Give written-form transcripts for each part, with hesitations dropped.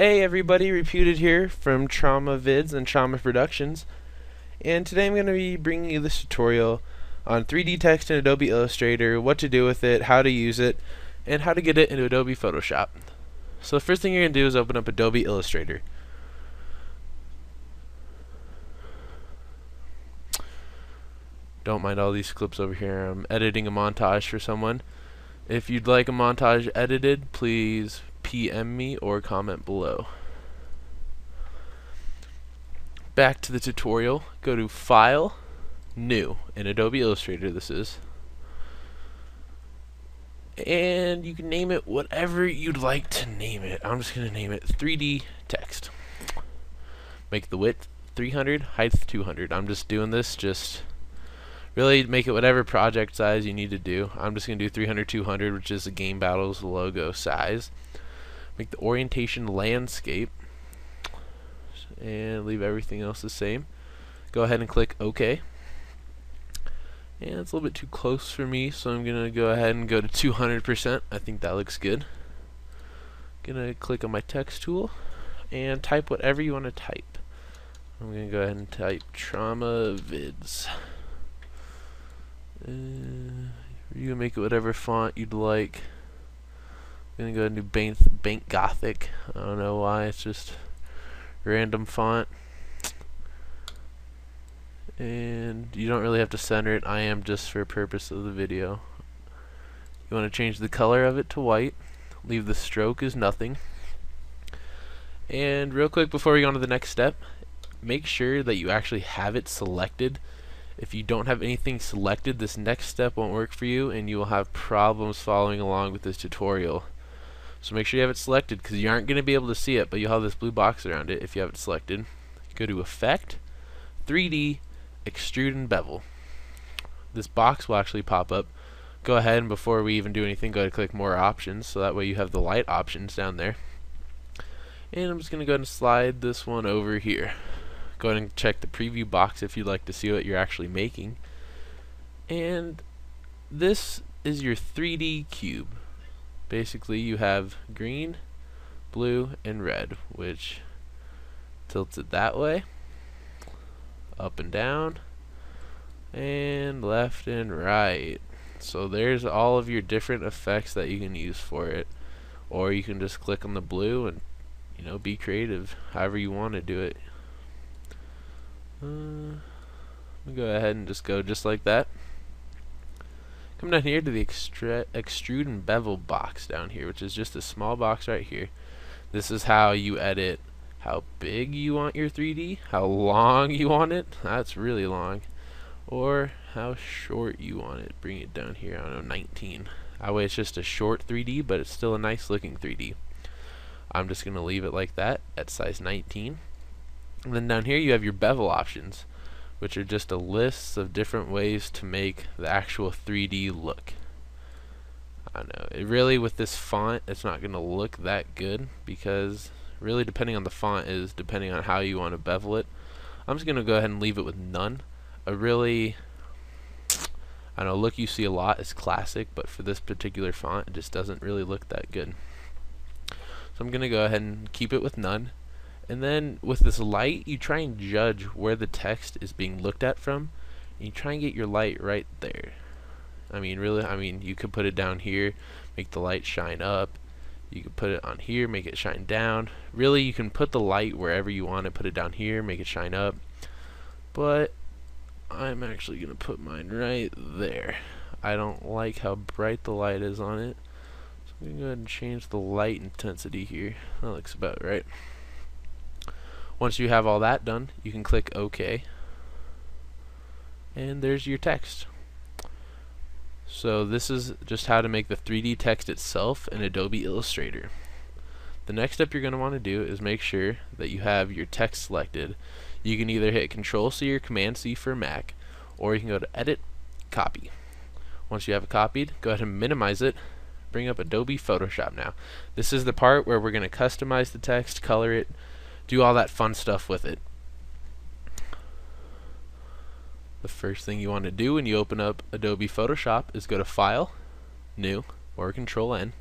Hey everybody, Reputed here from Trauma Vids and Trauma Productions, and today I'm going to be bringing you this tutorial on 3D text in Adobe Illustrator, what to do with it, how to use it, and how to get it into Adobe Photoshop. So the first thing you're going to do is open up Adobe Illustrator. Don't mind all these clips over here, I'm editing a montage for someone. If you'd like a montage edited, please PM me or comment below. Back to the tutorial, go to File, New, in Adobe Illustrator this is. And you can name it whatever you'd like to name it. I'm just going to name it 3D Text. Make the width 300, height 200. I'm just doing this really make it whatever project size you need to do. I'm just going to do 300, 200, which is the Game Battles logo size. Make the orientation landscape and leave everything else the same. Go ahead and click OK. And it's a little bit too close for me, so I'm going to go ahead and go to 200%. I think that looks good. Going to click on my text tool and type whatever you want to type. I'm going to go ahead and type Trauma Vids. You can make it whatever font you'd like. I'm gonna go ahead and do Bank Gothic. I don't know why, it's just random font. And you don't really have to center it. I am just for purpose of the video. You want to change the color of it to white. Leave the stroke as nothing. And real quick before we go on to the next step, make sure that you actually have it selected. If you don't have anything selected, this next step won't work for you and you will have problems following along with this tutorial. So make sure you have it selected, because you aren't going to be able to see it, but you'll have this blue box around it if you have it selected. Go to Effect, 3D, Extrude and Bevel. This box will actually pop up. Go ahead and before we even do anything, go ahead and click More Options, so that way you have the light options down there. And I'm just going to go ahead and slide this one over here. Go ahead and check the preview box if you'd like to see what you're actually making. And this is your 3D cube. Basically you have green, blue, and red, which tilts it that way, up and down, and left and right. So there's all of your different effects that you can use for it. Or you can just click on the blue and be creative however you want to do it. I'm gonna go ahead and just go just like that. Come down here to the extrude and bevel box down here, which is just a small box right here. This is how you edit how big you want your 3D, how long you want it, that's really long, or how short you want it. Bring it down here, I don't know, 19. That way it's just a short 3D, but it's still a nice looking 3D. I'm just gonna leave it like that at size 19. And then down here you have your bevel options, which are just a list of different ways to make the actual 3D look. I know, really with this font it's not going to look that good, because really depending on the font is depending on how you want to bevel it. I'm just going to go ahead and leave it with none. A really, I don't know, look you see a lot is classic, but for this particular font it just doesn't really look that good. So I'm going to go ahead and keep it with none. And then with this light, you try and judge where the text is being looked at from, and you try and get your light right there. You could put it down here, make the light shine up. You could put it on here, make it shine down. Really, you can put the light wherever you want it. Put it down here, make it shine up. But I'm actually going to put mine right there. I don't like how bright the light is on it. So I'm going to go ahead and change the light intensity here. That looks about right. Once you have all that done, you can click OK, and there's your text. So this is just how to make the 3D text itself in Adobe Illustrator. The next step you're going to want to do is make sure that you have your text selected. You can either hit Control-C or Command-C for Mac, or you can go to Edit, Copy. Once you have it copied, go ahead and minimize it. Bring up Adobe Photoshop now. This is the part where we're going to customize the text, color it, do all that fun stuff with it. The first thing you want to do when you open up Adobe Photoshop is go to File, New, or Control-N.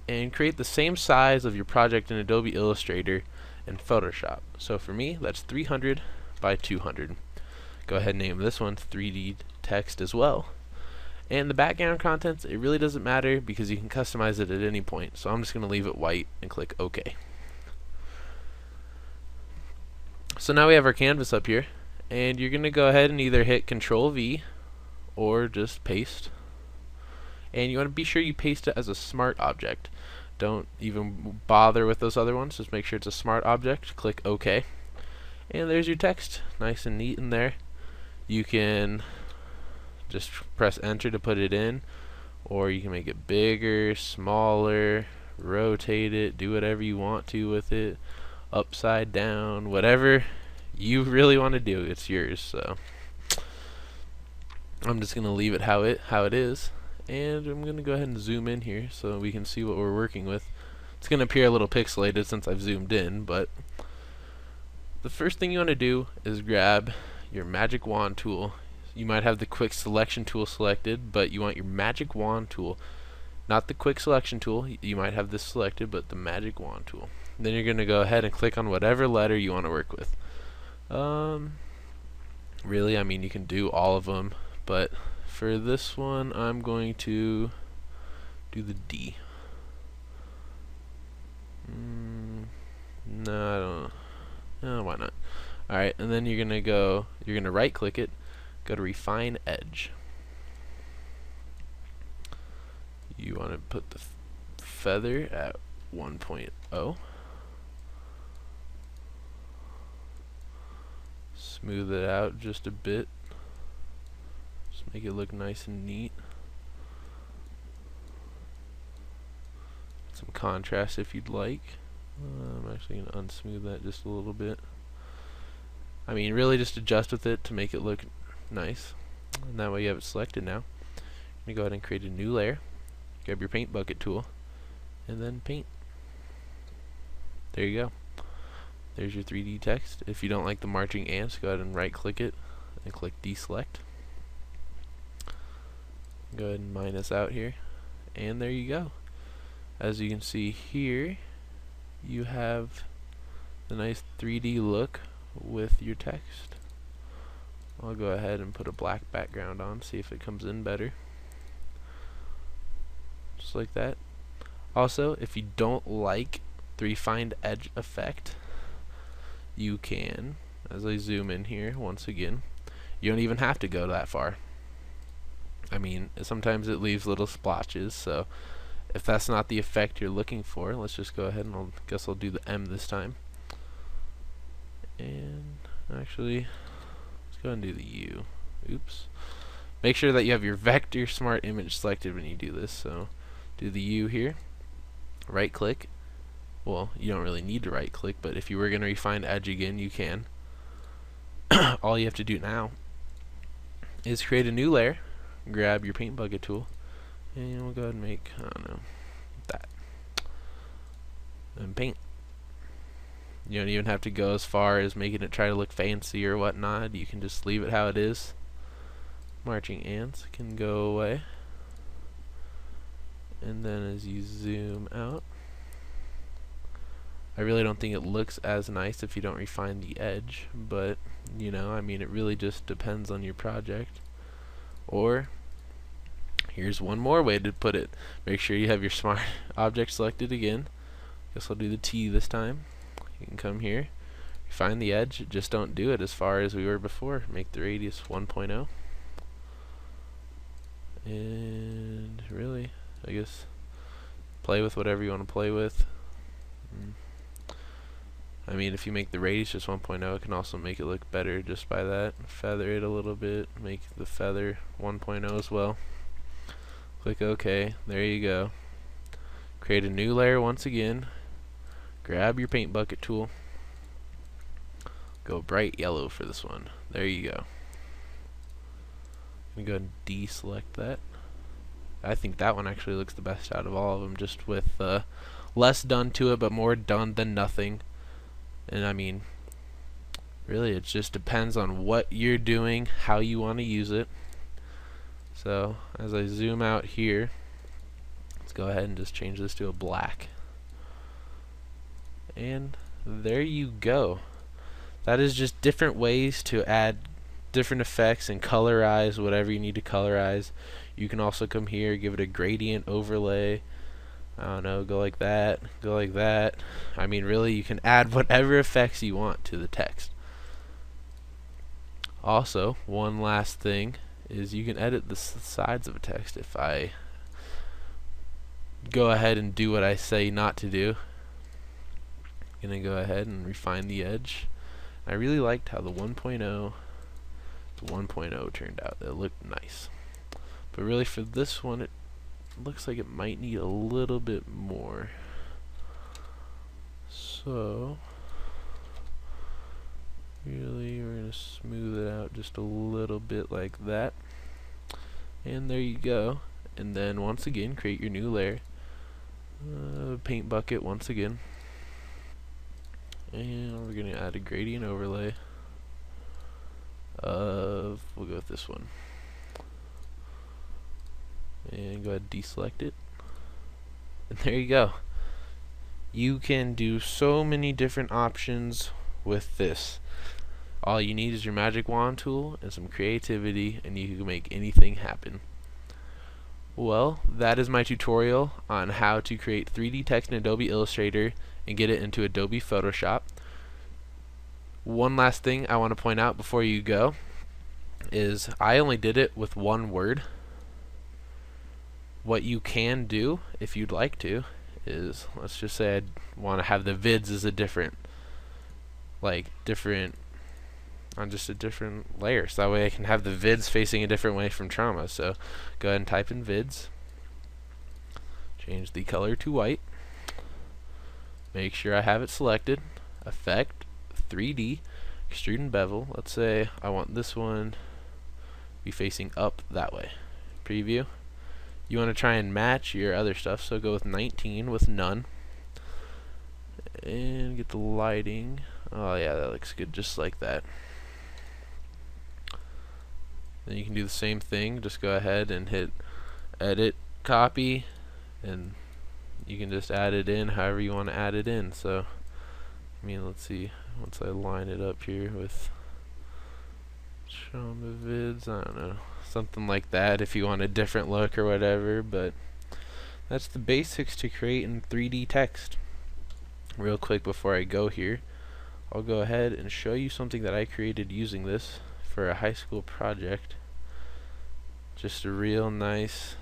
and create the same size of your project in Adobe Illustrator and Photoshop. So for me, that's 300 by 200. Go ahead and name this one 3D text as well. And the background contents, it really doesn't matter because you can customize it at any point. So I'm just going to leave it white and click OK. So now we have our canvas up here, and you're going to go ahead and either hit Control V or just paste. And you want to be sure you paste it as a smart object. Don't even bother with those other ones, just make sure it's a smart object. Click OK. And there's your text, nice and neat in there. You can just press enter to put it in, or you can make it bigger, smaller, rotate it, do whatever you want to with it, upside down, whatever you really want to do, it's yours. So I'm just gonna leave it how it is, and I'm gonna go ahead and zoom in here so we can see what we're working with. It's gonna appear a little pixelated since I've zoomed in, but the first thing you want to do is grab your magic wand tool. You might have the quick selection tool selected, but you want your magic wand tool, not the quick selection tool. You might have this selected, but the magic wand tool. Then you're going to go ahead and click on whatever letter you want to work with. Really, I mean, you can do all of them, but for this one I'm going to do the D. No, I don't know. Why not? Alright, and then you're going to right click it, go to Refine Edge. You want to put the feather at 1.0. Smooth it out just a bit. Just make it look nice and neat. Some contrast if you'd like. I'm actually going to unsmooth that just a little bit. I mean, really just adjust with it to make it look nice. And that way you have it selected now. I'm going to go ahead and create a new layer. Grab your paint bucket tool and then paint. There you go. There's your 3D text. If you don't like the marching ants, go ahead and right click it and click deselect. Go ahead and minus out here, and there you go. As you can see here, you have the nice 3D look with your text. I'll go ahead and put a black background on, see if it comes in better. Just like that. Also, if you don't like the refined edge effect, you can, as I zoom in here once again, you don't even have to go that far. I mean, sometimes it leaves little splotches, so if that's not the effect you're looking for, let's just go ahead and I'll do the M this time. And actually, let's go ahead and do the U. Oops. Make sure that you have your vector smart image selected when you do this. So do the U here, right click. Well, you don't really need to right click, but if you were going to refine edge again, you can. All you have to do now is create a new layer, grab your paint bucket tool, and we'll go ahead and make, I don't know, that. And paint. You don't even have to go as far as making it try to look fancy or whatnot. You can just leave it how it is. Marching ants can go away. And then as you zoom out, I really don't think it looks as nice if you don't refine the edge, but you know, I mean, it really just depends on your project. Or here's one more way to put it. Make sure you have your smart object selected again. Guess I'll do the T this time. You can come here, refine the edge, just don't do it as far as we were before. Make the radius 1.0. And really, I guess play with whatever you want to play with. I mean, if you make the radius just 1.0, it can also make it look better just by that. Feather it a little bit, make the feather 1.0 as well. Click OK, there you go. Create a new layer once again. Grab your paint bucket tool. Go bright yellow for this one. There you go. I'm going to go ahead and deselect that. I think that one actually looks the best out of all of them, just with less done to it, but more done than nothing. And I mean, really, it just depends on what you're doing, how you want to use it. So as I zoom out here, let's go ahead and just change this to a black. And there you go. That is just different ways to add different effects and colorize whatever you need to colorize. You can also come here, give it a gradient overlay. I don't know, go like that, go like that. I mean, really, you can add whatever effects you want to the text. Also, one last thing is you can edit the sides of a text. If I go ahead and do what I say not to do, I'm gonna go ahead and refine the edge. I really liked how the 1.0 turned out. It looked nice. But really for this one, it looks like it might need a little bit more. So really we're going to smooth it out just a little bit like that. And there you go. And then once again, create your new layer. Paint bucket once again. And we're going to add a gradient overlay of, we'll go with this one. And go ahead and deselect it. And there you go. You can do so many different options with this. All you need is your magic wand tool and some creativity, and you can make anything happen. Well, that is my tutorial on how to create 3D text in Adobe Illustrator and get it into Adobe Photoshop. One last thing I want to point out before you go is I only did it with one word. What you can do, if you'd like to, is, let's just say I want to have the vids as a different on just a different layer, so that way I can have the vids facing a different way from trauma. So go ahead and type in vids, change the color to white, make sure I have it selected, effect, 3D, extrude and bevel. Let's say I want this one be facing up that way. Preview. You want to try and match your other stuff, so go with 19 with none. And get the lighting. Oh yeah, that looks good just like that. Then you can do the same thing, just go ahead and hit edit, copy, and you can just add it in however you want to add it in. So, I mean, let's see, once I line it up here with trauma vids, I don't know, something like that if you want a different look or whatever, but that's the basics to create in 3D text. Real quick before I go here, I'll go ahead and show you something that I created using this for a high school project. Just a real nice,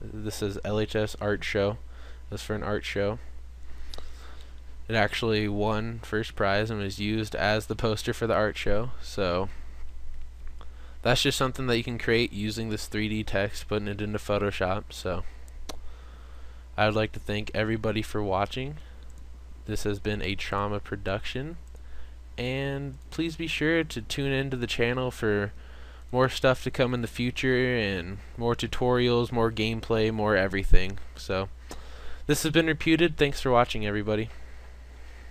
this is LHS art show. This is for an art show. It actually won first prize and was used as the poster for the art show. So that's just something that you can create using this 3D text, putting it into Photoshop. So I would like to thank everybody for watching. This has been a Trauma production, and please be sure to tune into the channel for more stuff to come in the future, and more tutorials, more gameplay, more everything. So this has been Reputed. Thanks for watching, everybody.